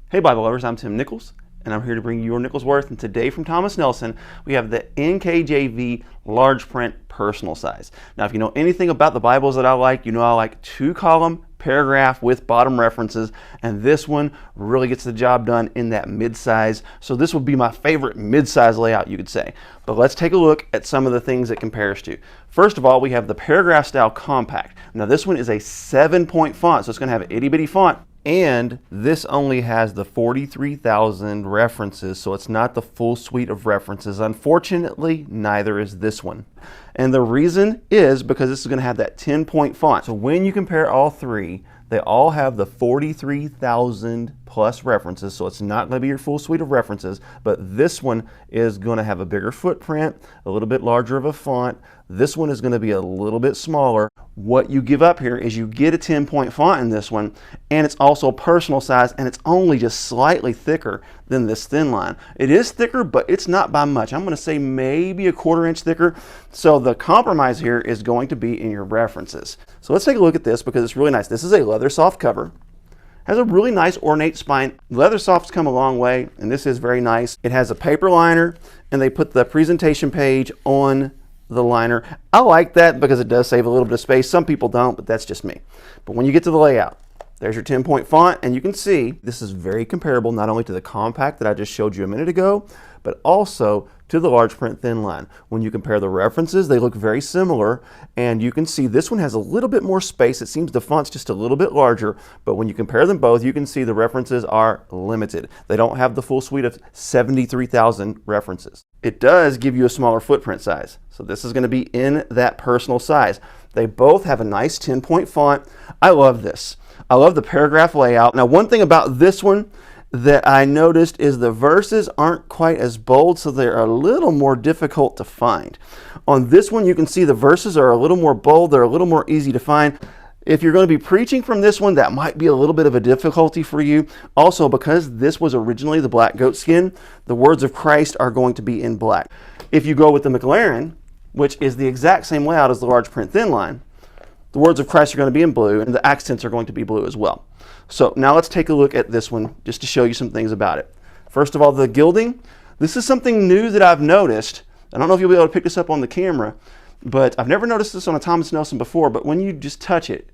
Hey Bible lovers, I'm Tim Nichols, and I'm here to bring you your Nichols Worth. And today from Thomas Nelson, we have the NKJV large print personal size. Now, if you know anything about the Bibles that I like, you know I like 2-column paragraph with bottom references, and this one really gets the job done in that mid-size. So this would be my favorite mid-size layout, you could say. But let's take a look at some of the things it compares to. First of all, we have the paragraph style compact. Now this one is a 7-point font, so it's going to have an itty-bitty font. And this only has the 43,000 references, so it's not the full suite of references. Unfortunately, neither is this one. And the reason is because this is going to have that 10-point font. So when you compare all three, they all have the 43,000 plus references, so it's not going to be your full suite of references, but this one is going to have a bigger footprint, a little bit larger of a font. This one is going to be a little bit smaller. What you give up here is you get a 10-point font in this one, and it's also personal size, and it's only just slightly thicker than this Thinline. It is thicker, but it's not by much. I'm going to say maybe a 1/4 inch thicker. So the compromise here is going to be in your references. So let's take a look at this because it's really nice. This is a leather soft cover. Has a really nice ornate spine. Leather softs come a long way, and this is very nice. It has a paper liner, and they put the presentation page on the liner. I like that because it does save a little bit of space. Some people don't, but that's just me. But when you get to the layout, there's your 10-point font, and you can see this is very comparable not only to the compact that I just showed you a minute ago, but also to the large print Thinline. When you compare the references, they look very similar, and you can see this one has a little bit more space. It seems the font's just a little bit larger, but when you compare them both, you can see the references are limited. They don't have the full suite of 73,000 references. It does give you a smaller footprint size, so this is going to be in that personal size. They both have a nice 10-point font. I love this. I love the paragraph layout. Now, one thing about this one that I noticed is the verses aren't quite as bold, so they're a little more difficult to find. On this one, you can see the verses are a little more bold. They're a little more easy to find. If you're going to be preaching from this one, that might be a little bit of a difficulty for you. Also, because this was originally the black goat skin, the words of Christ are going to be in black. If you go with the McLaren, which is the exact same layout as the large print Thinline, the words of Christ are going to be in blue, and the accents are going to be blue as well. So now let's take a look at this one just to show you some things about it. First of all, the gilding. This is something new that I've noticed. I don't know if you'll be able to pick this up on the camera, but I've never noticed this on a Thomas Nelson before, but when you just touch it,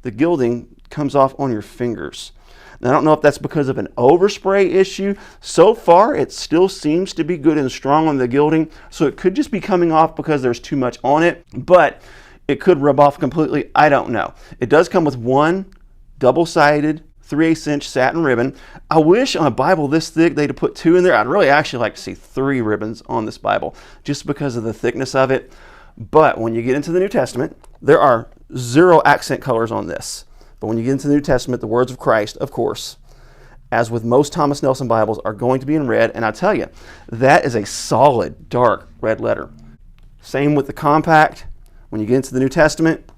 the gilding comes off on your fingers. Now, I don't know if that's because of an overspray issue. So far, it still seems to be good and strong on the gilding, so it could just be coming off because there's too much on it, but it could rub off completely. I don't know. It does come with one double-sided 3/8 inch satin ribbon. I wish on a Bible this thick they'd have put 2 in there. I'd really actually like to see 3 ribbons on this Bible just because of the thickness of it. But when you get into the New Testament, there are 0 accent colors on this. But when you get into the New Testament, the words of Christ, of course, as with most Thomas Nelson Bibles, are going to be in red. And I tell you, that is a solid, dark red letter. Same with the compact. When you get into the New Testament,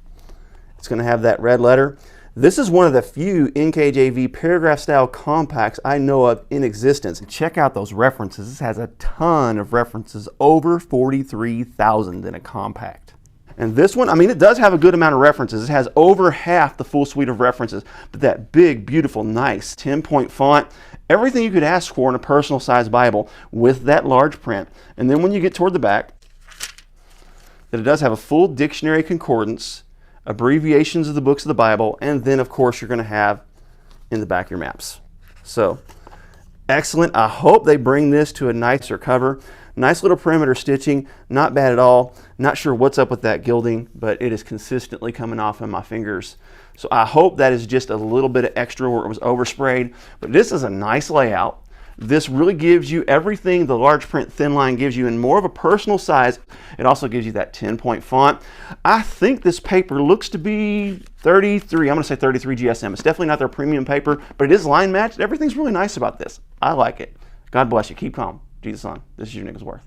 it's going to have that red letter. This is one of the few NKJV paragraph style compacts I know of in existence. Check out those references. This has a ton of references, over 43,000 in a compact. And this one, I mean, it does have a good amount of references. It has over half the full suite of references, but that big, beautiful, nice 10-point font, everything you could ask for in a personal size Bible with that large print. And then when you get toward the back, that it does have a full dictionary concordance, abbreviations of the books of the Bible, and then of course you're going to have in the back your maps. So excellent. I hope they bring this to a nicer cover. Nice little perimeter stitching, not bad at all. Not sure what's up with that gilding, but it is consistently coming off on my fingers. So I hope that is just a little bit of extra where it was oversprayed, but this is a nice layout. This really gives you everything the large print Thinline gives you in more of a personal size. It also gives you that 10-point font. I think this paper looks to be 33. I'm going to say 33 GSM. It's definitely not their premium paper, but it is line matched. Everything's really nice about this. I like it. God bless you. Keep calm. Jesus on. This is your Nichols Worth.